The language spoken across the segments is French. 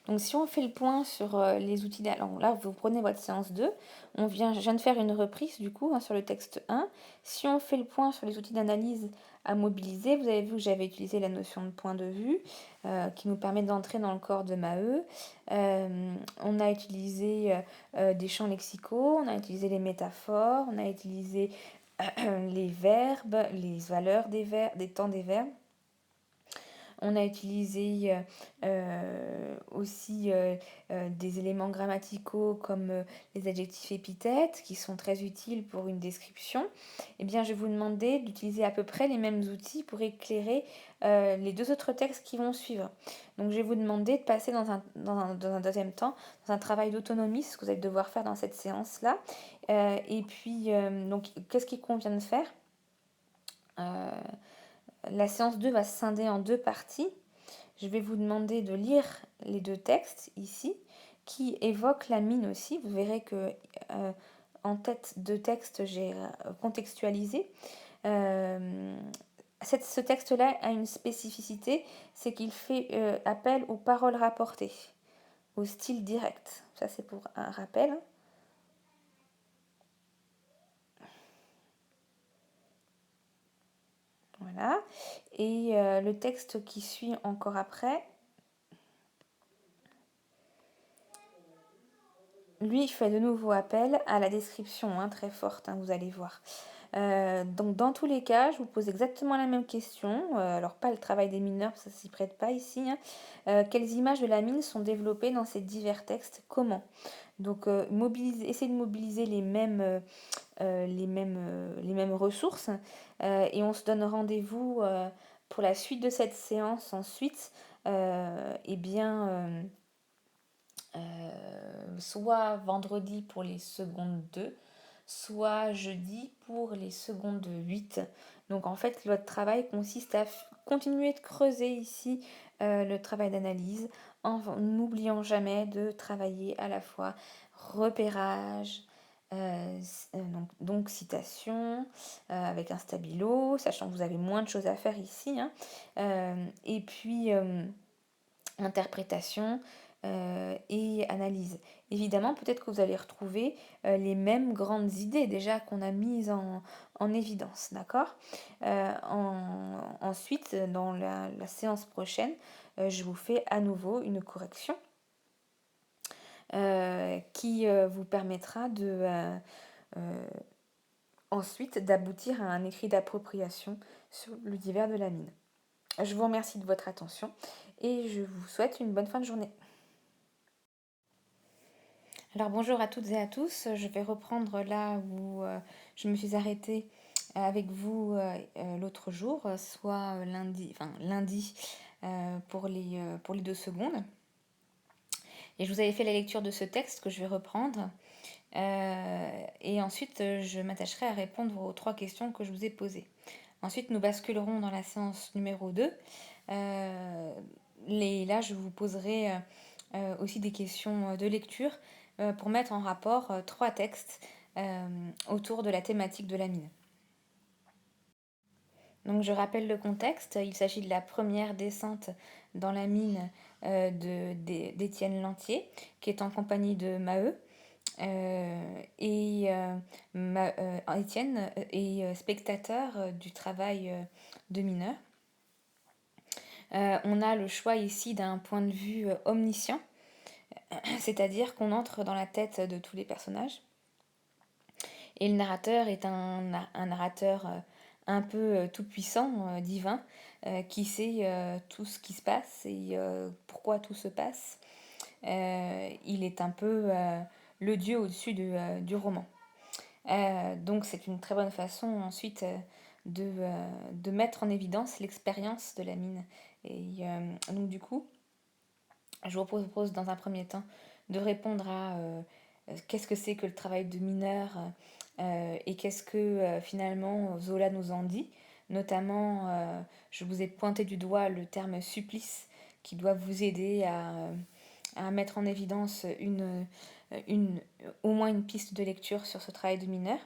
Donc si on fait le point sur les outils, alors là vous prenez votre séance 2, je viens de faire une reprise du coup sur le texte 1. Si on fait le point sur les outils d'analyse à mobiliser, vous avez vu que j'avais utilisé la notion de point de vue qui nous permet d'entrer dans le corps de Maheu. On a utilisé des champs lexicaux, on a utilisé les métaphores, on a utilisé les verbes, les valeurs des verbes, des temps des verbes. On a utilisé aussi des éléments grammaticaux comme les adjectifs épithètes qui sont très utiles pour une description. Eh bien, je vais vous demander d'utiliser à peu près les mêmes outils pour éclairer les deux autres textes qui vont suivre. Donc, je vais vous demander de passer dans un deuxième temps dans un travail d'autonomie, ce que vous allez devoir faire dans cette séance-là. Et puis, donc, qu'est-ce qu'il convient de faire La séance 2 va se scinder en deux parties. Je vais vous demander de lire les deux textes ici, qui évoquent la mine aussi. Vous verrez que en tête de texte, j'ai contextualisé. Ce texte-là a une spécificité, c'est qu'il fait appel aux paroles rapportées, au style direct. Ça, c'est pour un rappel. Voilà. Et le texte qui suit encore après, lui, il fait de nouveau appel à la description très forte, vous allez voir. Donc dans tous les cas, je vous pose exactement la même question. Alors pas le travail des mineurs, ça s'y prête pas ici. Quelles images de la mine sont développées dans ces divers textes? Comment? Donc essayez de mobiliser les mêmes ressources. Et on se donne rendez-vous pour la suite de cette séance ensuite. Eh bien, soit vendredi pour les secondes 2, soit jeudi pour les secondes 8. Donc en fait, votre travail consiste à continuer de creuser ici le travail d'analyse en n'oubliant jamais de travailler à la fois repérage, donc citation avec un stabilo, sachant que vous avez moins de choses à faire ici, et puis interprétation et analyse. Évidemment, peut-être que vous allez retrouver les mêmes grandes idées déjà qu'on a mises en évidence, d'accord Ensuite, dans la séance prochaine, je vous fais à nouveau une correction qui vous permettra ensuite d'aboutir à un écrit d'appropriation sur le divers de la mine. Je vous remercie de votre attention et je vous souhaite une bonne fin de journée. Alors bonjour à toutes et à tous, je vais reprendre là où je me suis arrêtée avec vous l'autre jour, soit lundi pour les 2 secondes. Et je vous avais fait la lecture de ce texte que je vais reprendre. Et ensuite, je m'attacherai à répondre aux 3 questions que je vous ai posées. Ensuite, nous basculerons dans la séance numéro 2. Là, je vous poserai aussi des questions de lecture pour mettre en rapport 3 textes autour de la thématique de la mine. Donc je rappelle le contexte, il s'agit de la première descente dans la mine d'Étienne Lantier, qui est en compagnie de Maheu. Étienne est spectateur du travail de mineur. On a le choix ici d'un point de vue omniscient, c'est-à-dire qu'on entre dans la tête de tous les personnages. Et le narrateur est un narrateur un peu tout-puissant, divin, qui sait tout ce qui se passe et pourquoi tout se passe. Il est un peu le dieu au-dessus du roman. Donc c'est une très bonne façon ensuite de mettre en évidence l'expérience de la mine. Et donc du coup, je vous propose dans un premier temps de répondre à qu'est-ce que c'est que le travail de mineur et qu'est-ce que finalement Zola nous en dit. Notamment, je vous ai pointé du doigt le terme supplice qui doit vous aider à mettre en évidence au moins une piste de lecture sur ce travail de mineur.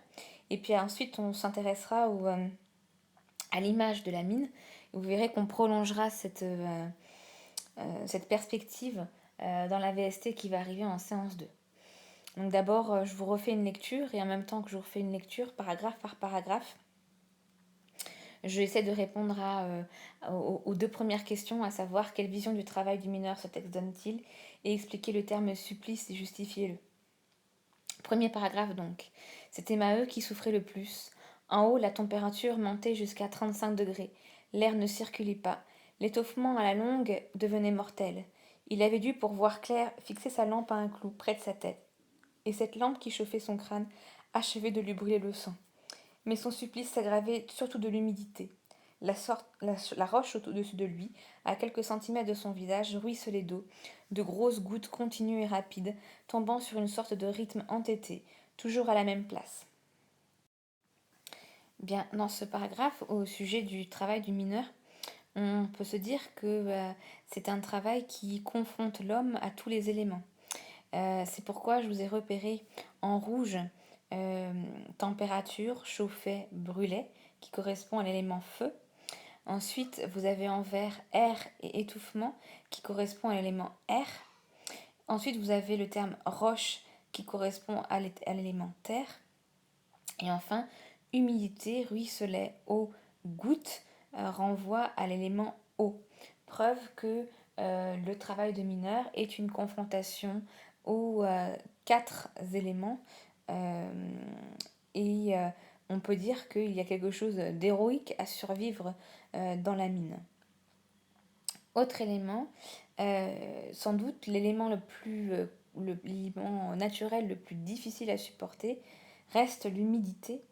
Et puis ensuite, on s'intéressera à l'image de la mine. Et vous verrez qu'on prolongera cette perspective dans la VST qui va arriver en séance 2. Donc d'abord, je vous refais une lecture et en même temps que je vous refais une lecture, paragraphe par paragraphe, je essaie de répondre aux deux premières questions, à savoir quelle vision du travail du mineur ce texte donne-t-il et expliquer le terme supplice et justifier-le. Premier paragraphe donc. C'était Maheu qui souffrait le plus. En haut, la température montait jusqu'à 35 degrés. L'air ne circulait pas. L'étouffement à la longue devenait mortel. Il avait dû, pour voir clair, fixer sa lampe à un clou près de sa tête. Et cette lampe qui chauffait son crâne achevait de lui brûler le sang. Mais son supplice s'aggravait surtout de l'humidité. La roche au-dessus de lui, à quelques centimètres de son visage, ruisselait d'eau, de grosses gouttes continues et rapides, tombant sur une sorte de rythme entêté, toujours à la même place. Bien, dans ce paragraphe, au sujet du travail du mineur, on peut se dire que c'est un travail qui confronte l'homme à tous les éléments. C'est pourquoi je vous ai repéré en rouge température, chauffait, brûlait, qui correspond à l'élément feu. Ensuite, vous avez en vert air et étouffement, qui correspond à l'élément air. Ensuite, vous avez le terme roche, qui correspond à l'élément terre. Et enfin, humidité, ruisselet, eau, goutte, renvoie à l'élément eau. Preuve que le travail de mineur est une confrontation aux quatre éléments et on peut dire qu'il y a quelque chose d'héroïque à survivre dans la mine. Autre élément, sans doute l'élément l'élément naturel le plus difficile à supporter reste l'humidité.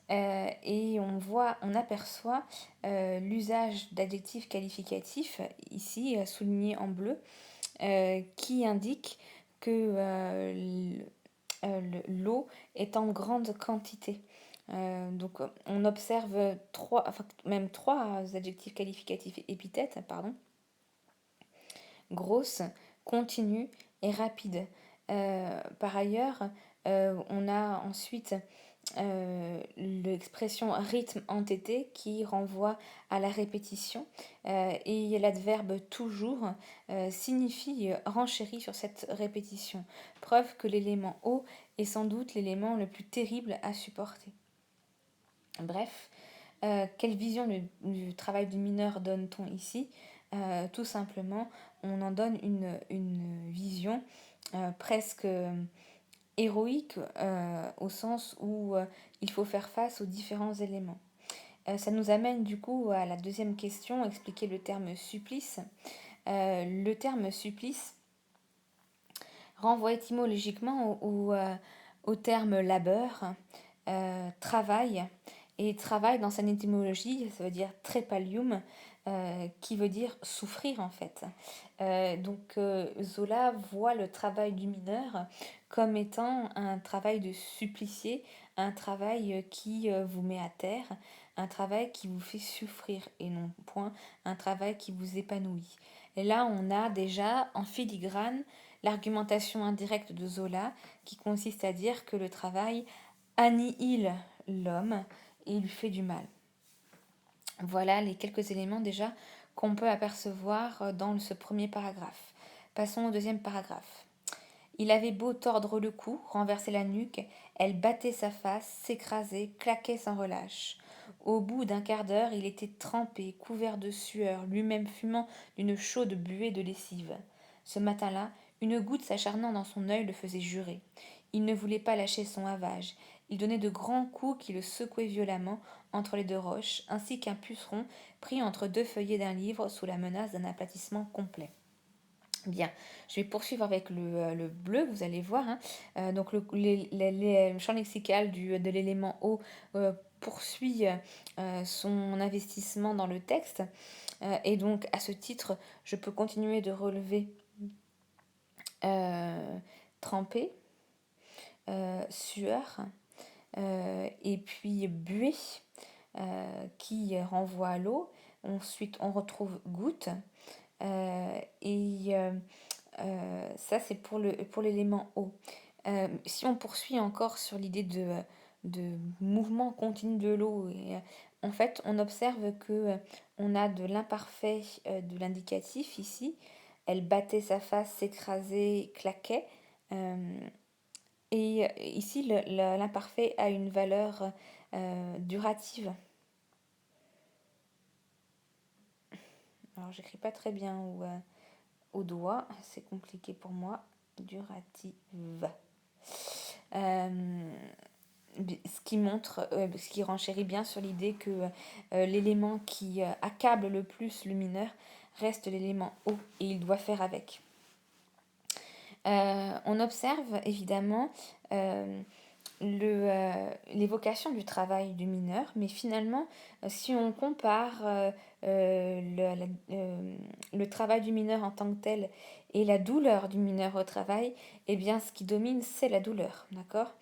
Et on aperçoit l'usage d'adjectifs qualificatifs, ici soulignés en bleu, qui indiquent que l'eau est en grande quantité. Donc on observe même trois adjectifs qualificatifs épithètes, pardon, grosse, continue et rapide. Par ailleurs, on a ensuite l'expression rythme entêté qui renvoie à la répétition et l'adverbe toujours signifie renchérir sur cette répétition. Preuve que l'élément eau est sans doute l'élément le plus terrible à supporter. Bref, quelle vision du travail du mineur donne-t-on ici? Tout simplement, on en donne une vision presque héroïque au sens où il faut faire face aux différents éléments. Ça nous amène du coup à la deuxième question, expliquer le terme supplice. Le terme supplice renvoie étymologiquement au terme labeur, travail, et travail dans son étymologie, ça veut dire trepalium, qui veut dire souffrir en fait. Donc Zola voit le travail du mineur comme étant un travail de supplicié, un travail qui vous met à terre, un travail qui vous fait souffrir et non point un travail qui vous épanouit. Et là, on a déjà en filigrane l'argumentation indirecte de Zola qui consiste à dire que le travail annihile l'homme et lui fait du mal. Voilà les quelques éléments déjà qu'on peut apercevoir dans ce premier paragraphe. Passons au deuxième paragraphe. Il avait beau tordre le cou, renverser la nuque, elle battait sa face, s'écrasait, claquait sans relâche. Au bout d'un quart d'heure, il était trempé, couvert de sueur, lui-même fumant d'une chaude buée de lessive. Ce matin-là, une goutte s'acharnant dans son œil le faisait jurer. Il ne voulait pas lâcher son havage. Il donnait de grands coups qui le secouaient violemment entre les deux roches, ainsi qu'un puceron pris entre deux feuillets d'un livre sous la menace d'un aplatissement complet. Bien, je vais poursuivre avec le bleu, vous allez voir. Donc le champ lexical de l'élément eau poursuit son investissement dans le texte. Et donc à ce titre, je peux continuer de relever trempé, sueur, et puis buée qui renvoie à l'eau. Ensuite, on retrouve goutte. Ça, c'est pour l'élément eau. Si on poursuit encore sur l'idée de mouvement continu de l'eau, en fait, on observe que on a de l'imparfait de l'indicatif ici, elle battait sa face, s'écrasait, claquait. Euh, et ici, l'imparfait a une valeur durative. Alors, j'écris pas très bien au doigt, c'est compliqué pour moi. Durative. Euh, ce qui montre, ce qui renchérit bien sur l'idée que l'élément qui accable le plus le mineur reste l'élément haut et il doit faire avec. On observe évidemment euh, l'évocation du travail du mineur, mais finalement, si on compare le travail du mineur en tant que tel et la douleur du mineur au travail, eh bien, ce qui domine, c'est la douleur, d'accord?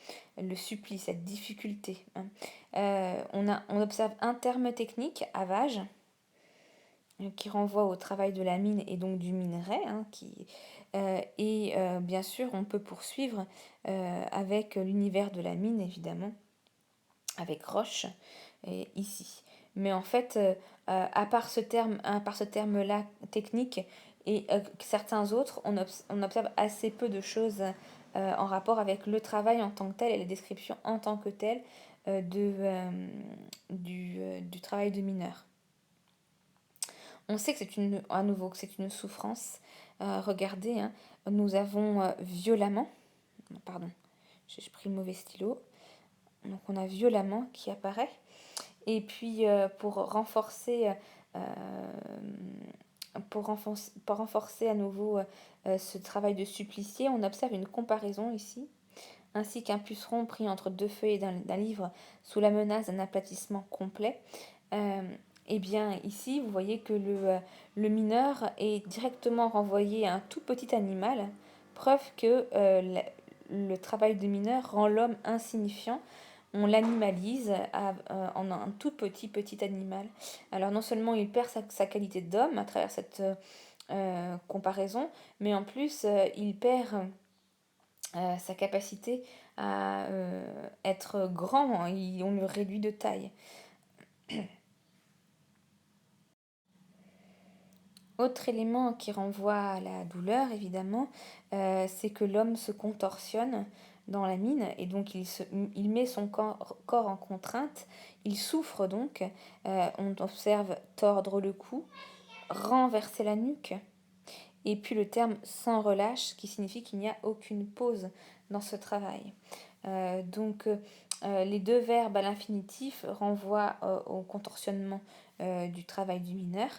Le supplice, cette difficulté, hein. On observe un terme technique, avage, qui renvoie au travail de la mine et donc du minerai, hein, bien sûr, on peut poursuivre avec l'univers de la mine, évidemment, avec roche, et ici. Mais en fait, à part ce terme-là technique et certains autres, on observe assez peu de choses en rapport avec le travail en tant que tel et la description en tant que telle du travail de mineur. On sait que à nouveau, que c'est une souffrance. Regardez, hein, nous avons violemment, pardon, j'ai pris le mauvais stylo. Donc on a violemment qui apparaît. Et puis euh, pour renforcer à nouveau ce travail de supplicié, on observe une comparaison ici, ainsi qu'un puceron pris entre deux feuilles d'un livre sous la menace d'un aplatissement complet. Euh, Eh bien, ici, vous voyez que le mineur est directement renvoyé à un tout petit animal, preuve que le travail de mineur rend l'homme insignifiant. On l'animalise en un tout petit animal. Alors, non seulement il perd sa qualité d'homme à travers cette comparaison, mais en plus, il perd sa capacité à être grand. On le réduit de taille. Autre élément qui renvoie à la douleur, évidemment, c'est que l'homme se contorsionne dans la mine et donc il met son corps en contrainte, il souffre donc, on observe tordre le cou, renverser la nuque, et puis le terme sans relâche qui signifie qu'il n'y a aucune pause dans ce travail. Les deux verbes à l'infinitif renvoient au contorsionnement du travail du mineur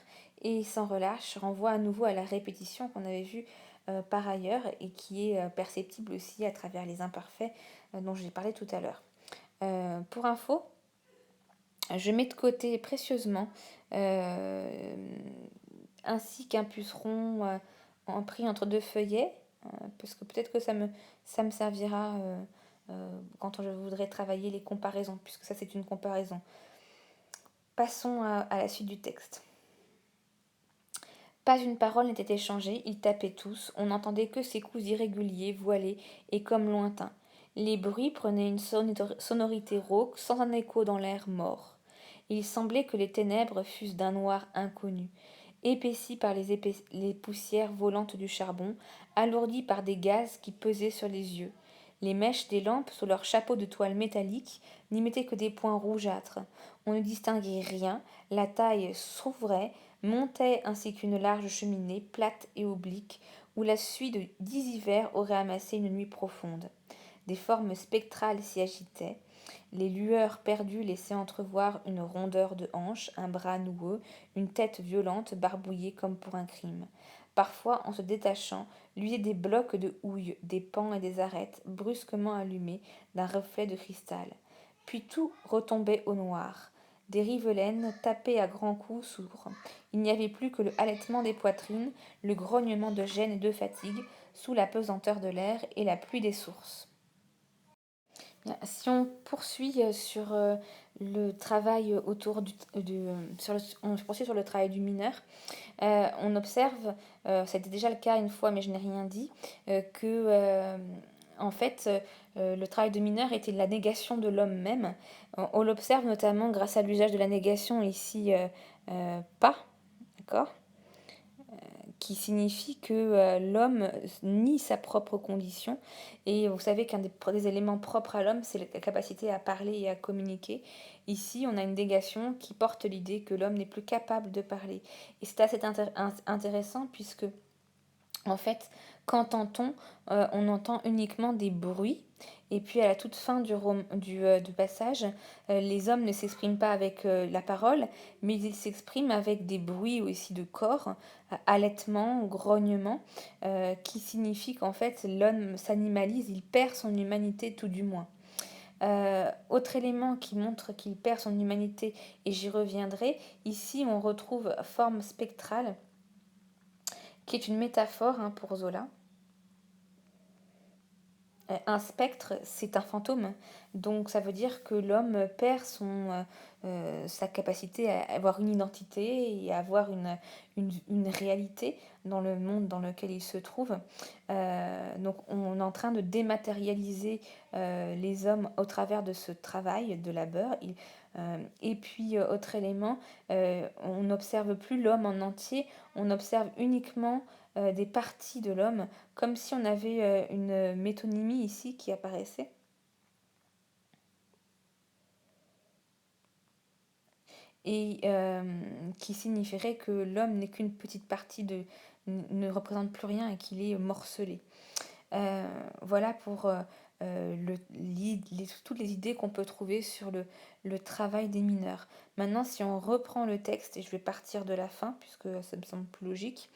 et sans relâche renvoie à nouveau à la répétition qu'on avait vue par ailleurs et qui est perceptible aussi à travers les imparfaits dont j'ai parlé tout à l'heure. Pour info, je mets de côté précieusement euh, ainsi qu'un puceron pris entre deux feuillets, parce que peut-être que ça me servira quand je voudrais travailler les comparaisons, puisque ça c'est une comparaison. Passons à la suite du texte. Pas une parole n'était échangée, ils tapaient tous, on n'entendait que ces coups irréguliers, voilés et comme lointains. Les bruits prenaient une sonorité rauque, sans un écho dans l'air mort. Il semblait que les ténèbres fussent d'un noir inconnu, épaissis par les poussières volantes du charbon, alourdis par des gaz qui pesaient sur les yeux. Les mèches des lampes, sous leurs chapeaux de toile métallique, n'y mettaient que des points rougeâtres. On ne distinguait rien, la taille s'ouvrait, montait ainsi qu'une large cheminée, plate et oblique, où la suie de 10 hivers aurait amassé une nuit profonde. Des formes spectrales s'y agitaient. Les lueurs perdues laissaient entrevoir une rondeur de hanche, un bras noueux, une tête violente, barbouillée comme pour un crime. Parfois, en se détachant, luisaient des blocs de houille, des pans et des arêtes, brusquement allumés d'un reflet de cristal. Puis tout retombait au noir. Des rivelaines tapaient à grands coups sourds. Il n'y avait plus que le halètement des poitrines, le grognement de gêne et de fatigue, sous la pesanteur de l'air et la pluie des sources. Bien, si on poursuit sur le travail on poursuit sur le travail du mineur, on observe, c'était déjà le cas une fois, mais je n'ai rien dit, que en fait, le travail de mineur était la négation de l'homme même. On l'observe notamment grâce à l'usage de la négation ici, pas, d'accord, qui signifie que l'homme nie sa propre condition. Et vous savez qu'un des éléments propres à l'homme, c'est la capacité à parler et à communiquer. Ici, on a une négation qui porte l'idée que l'homme n'est plus capable de parler. Et c'est assez intéressant puisque en fait, qu'entend-on? On entend uniquement des bruits. Et puis à la toute fin du passage, les hommes ne s'expriment pas avec la parole, mais ils s'expriment avec des bruits aussi de corps, halètements, grognements, qui signifie qu'en fait l'homme s'animalise, il perd son humanité tout du moins. Autre élément qui montre qu'il perd son humanité, et j'y reviendrai, ici on retrouve forme spectrale, qui est une métaphore pour Zola. Un spectre, c'est un fantôme, donc ça veut dire que l'homme perd sa capacité à avoir une identité et à avoir une réalité dans le monde dans lequel il se trouve. Donc on est en train de dématérialiser les hommes au travers de ce travail de labeur. Et puis, autre élément, on n'observe plus l'homme en entier, on observe uniquement des parties de l'homme, comme si on avait une métonymie ici qui apparaissait. Et qui signifierait que l'homme n'est qu'une petite partie ne représente plus rien et qu'il est morcelé. Voilà pour toutes les idées qu'on peut trouver sur le travail des mineurs. Maintenant, si on reprend le texte, et je vais partir de la fin, puisque ça me semble plus logique,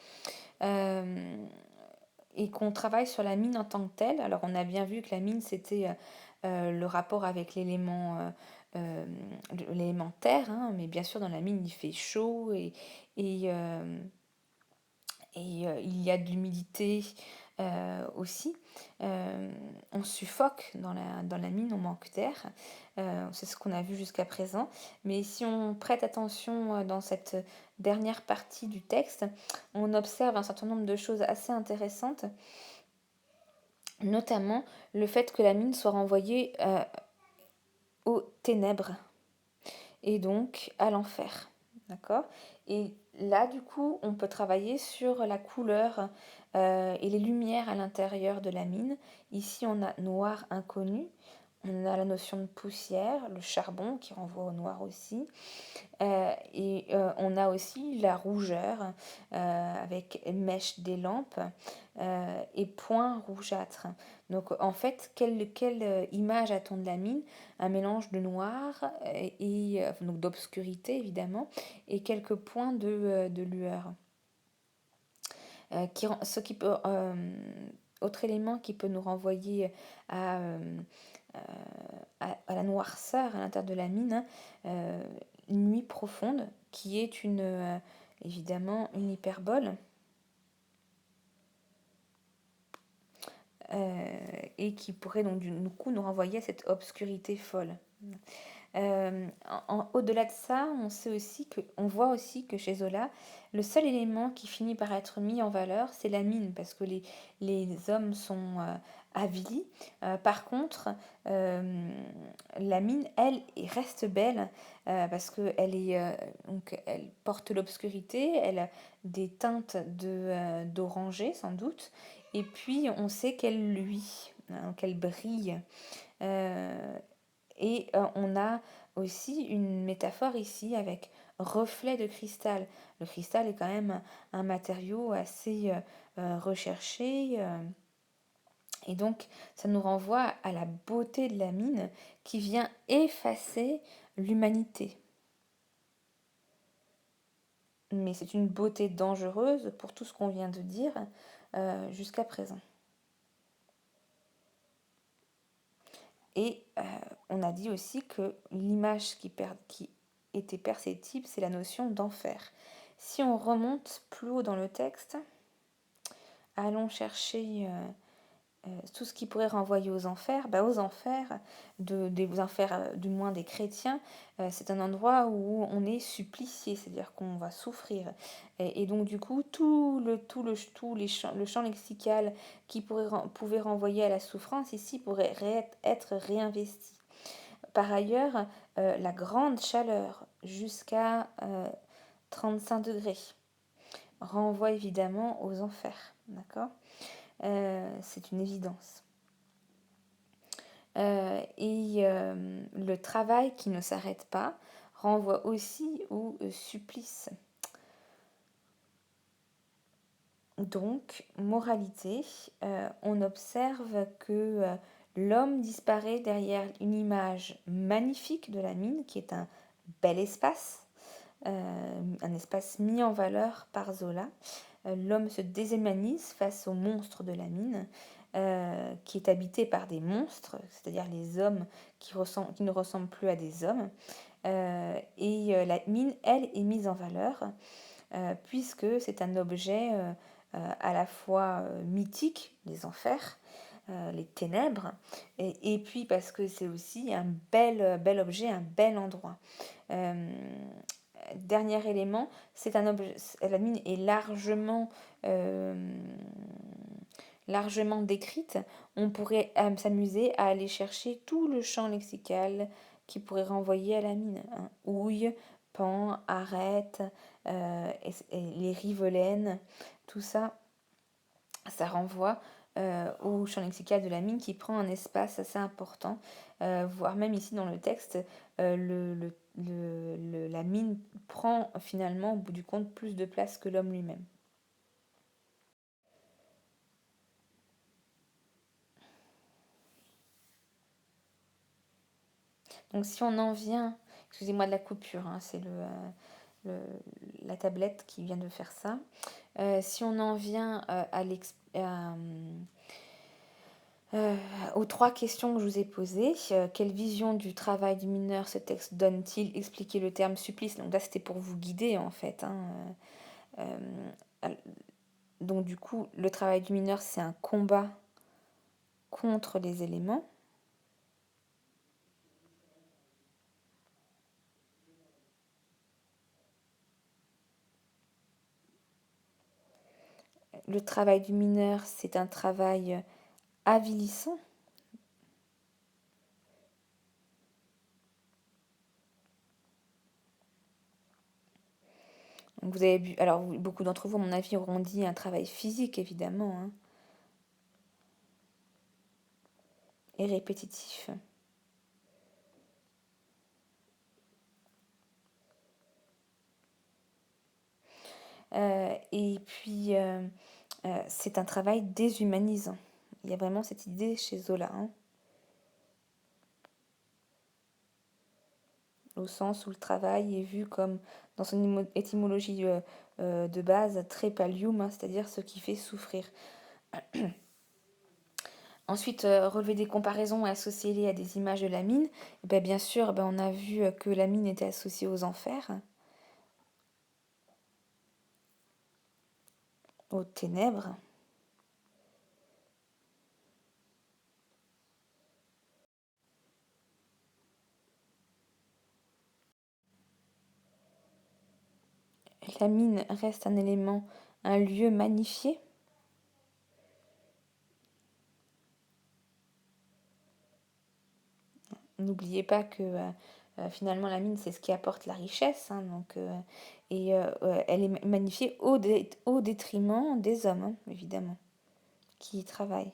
et qu'on travaille sur la mine en tant que telle. Alors on a bien vu que la mine, c'était le rapport avec euh, l'élément terre, mais bien sûr dans la mine, il fait chaud et, euh, il y a de l'humidité aussi. On suffoque dans la mine, on manque d'air. C'est ce qu'on a vu jusqu'à présent. Mais si on prête attention dans cette dernière partie du texte, on observe un certain nombre de choses assez intéressantes, notamment le fait que la mine soit renvoyée aux ténèbres et donc à l'enfer. D'accord? Et là, du coup, on peut travailler sur la couleur et les lumières à l'intérieur de la mine. Ici, on a noir inconnu. On a la notion de poussière, le charbon qui renvoie au noir aussi. Et on a aussi la rougeur avec mèche des lampes et points rougeâtres. Donc en fait, quelle image a-t-on de la mine? Un mélange de noir donc d'obscurité évidemment et quelques points de lueur. Ce qui peut, autre élément qui peut nous renvoyer à, euh, à la noirceur à l'intérieur de la mine, nuit profonde, qui est évidemment une hyperbole, et qui pourrait donc du coup nous renvoyer à cette obscurité folle. Au-delà de ça, on voit aussi que chez Zola, le seul élément qui finit par être mis en valeur, c'est la mine, parce que les hommes sont avilis. Par contre, la mine, elle, reste belle, parce donc, elle porte l'obscurité, elle a des teintes d'oranger, sans doute, et puis on sait qu'elle luit, qu'elle brille. Euh, et on a aussi une métaphore ici avec reflet de cristal. Le cristal est quand même un matériau assez recherché. Et donc, ça nous renvoie à la beauté de la mine qui vient effacer l'humanité. Mais c'est une beauté dangereuse pour tout ce qu'on vient de dire jusqu'à présent. Et on a dit aussi que l'image qui était perceptible, c'est la notion d'enfer. Si on remonte plus haut dans le texte, allons chercher tout ce qui pourrait renvoyer aux enfers. Aux enfers, des enfers du moins des chrétiens, c'est un endroit où on est supplicié, c'est-à-dire qu'on va souffrir. Et donc du coup, le champ lexical qui pouvait renvoyer à la souffrance ici pourrait être réinvesti. Par ailleurs, la grande chaleur jusqu'à 35 degrés. renvoie évidemment aux enfers, d'accord? C'est une évidence. Le travail qui ne s'arrête pas renvoie aussi au supplice. Donc, moralité, on observe que l'homme disparaît derrière une image magnifique de la mine, qui est un bel espace, un espace mis en valeur par Zola. L'homme se déshumanise face au monstre de la mine, qui est habité par des monstres, c'est-à-dire les hommes qui ne ressemblent plus à des hommes. La mine, elle, est mise en valeur, puisque c'est un objet à la fois mythique, les enfers, les ténèbres, et puis parce que c'est aussi un bel objet, un bel endroit. Euh, Dernier élément, c'est un objet, la mine est largement décrite. On pourrait s'amuser à aller chercher tout le champ lexical qui pourrait renvoyer à la mine, hein. Houille, pan, arête, et les rivelaines, tout ça, ça renvoie au champ lexical de la mine qui prend un espace assez important, voire même ici dans le texte, la mine prend finalement au bout du compte plus de place que l'homme lui-même. Donc si on en vient, excusez-moi de la coupure, hein, c'est la tablette qui vient de faire ça. Si on en vient aux trois questions que je vous ai posées, quelle vision du travail du mineur ce texte donne-t-il? Expliquer le terme supplice. Donc là, c'était pour vous guider en fait, hein. Euh, donc du coup, le travail du mineur, c'est un combat contre les éléments. Le travail du mineur, c'est un travail avilissant. Donc vous avez vu, alors beaucoup d'entre vous, à mon avis, auront dit un travail physique, évidemment, hein, et répétitif. Et puis, c'est un travail déshumanisant. Il y a vraiment cette idée chez Zola, hein, au sens où le travail est vu comme, dans son étymologie de base, trépalium, hein, c'est-à-dire ce qui fait souffrir. Ensuite, relever des comparaisons et associer-les à des images de la mine. Et bien sûr, on a vu que la mine était associée aux enfers, aux ténèbres. La mine reste un élément, un lieu magnifié. N'oubliez pas que finalement la mine c'est ce qui apporte la richesse, hein, elle est magnifiée au détriment des hommes, hein, évidemment, qui y travaillent.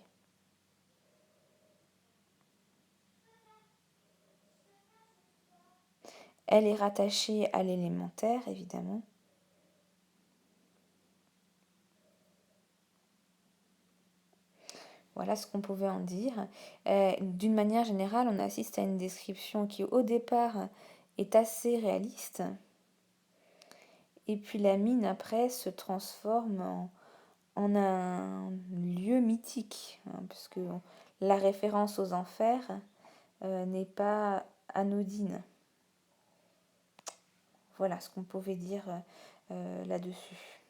Elle est rattachée à l'élémentaire, évidemment. Voilà ce qu'on pouvait en dire. D'une manière générale, on assiste à une description qui, au départ, est assez réaliste. Et puis la mine, après, se transforme en un lieu mythique, hein, puisque la référence aux enfers n'est pas anodine. Voilà ce qu'on pouvait dire là-dessus.